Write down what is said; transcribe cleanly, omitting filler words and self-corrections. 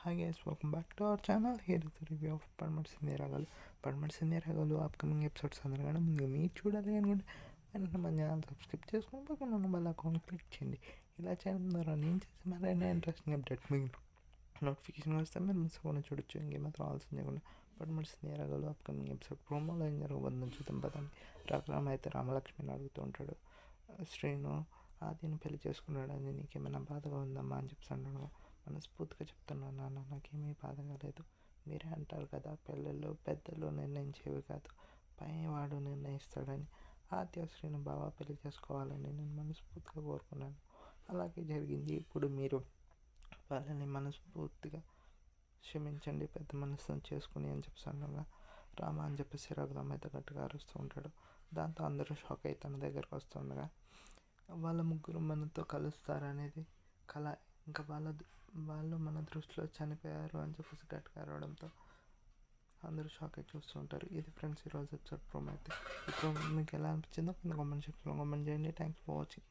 Hi guys, welcome back to our channel. Here is the review of పడమటి సిందేరాగాలు. పడమటి సిందేరాగాలు upcoming episodes అందరికన్నా ముందుగా మీరు చూడాలి అనుకుంటే వెంటనే మన ఛానల్ సబ్స్క్రైబ్ చేసుకుని పక్కన ఉన్న బెల్ అకౌంట్ క్లిక్ చేయండి. ఇలా చేయడం ద్వారా నేను చేసే మరైనా ఇంట్రెస్టింగ్ అప్డేట్ మీకు నోటిఫికేషన్ వస్తే మీరు మిస్ అవ్వకుండా చూడొచ్చు. ఇంకేమాత్రం ఆలోచన చేయకుండా పడమటి సిందేరాగాలు అప్కమింగ్ ఎపిసోడ్ ప్రోమోలో ఏం జరగబోతుందని చూద్దాం పదండి. రఘురామ్ అయితే రామలక్ష్మిని అడుగుతూ ఉంటాడు. శ్రీను ఆదిని పెళ్లి చేసుకున్నాడని నీకేమైనా బాధగా ఉందమ్మా అని చెప్పి అంటున్నాడు. మనస్ఫూర్తిగా చెప్తున్నాను నాన్న, నాకేమీ బాధగా లేదు. మీరే అంటారు కదా పెళ్ళిళ్ళు పెద్దలు నిర్ణయించేవి కాదు, పైవాడు నిర్ణయిస్తాడని. ఆద్య శ్రీను బాగా పెళ్లి చేసుకోవాలని నేను మనస్ఫూర్తిగా కోరుకున్నాను. అలాగే జరిగింది. ఇప్పుడు మీరు వాళ్ళని మనస్ఫూర్తిగా క్షమించండి, పెద్ద మనసును చేసుకుని అని చెప్పి రామ అని చెప్పేసి రఘురామ్ అయితే గట్టిగా అరుస్తూ ఉంటాడు. దాంతో అందరూ షాక్ అయి తన దగ్గరకు వస్తుండగా వాళ్ళ ముగ్గురు మనతో కలుస్తారనేది కళ, ఇంకా వాళ్ళు మన దృష్టిలో చనిపోయారు అని చెప్పేసి గట్టిగా అరవడంతో అందరూ షాక్ అయి చూస్తూ ఉంటారు. ఇది ఫ్రెండ్స్ ఈరోజు ఎపిసోడ్ ప్రోమో అయితే. ఇప్పుడు మీకు ఎలా అనిపించిందో కింద కామెంట్ సెక్షన్లో కామెంట్ చేయండి. Thanks for watching.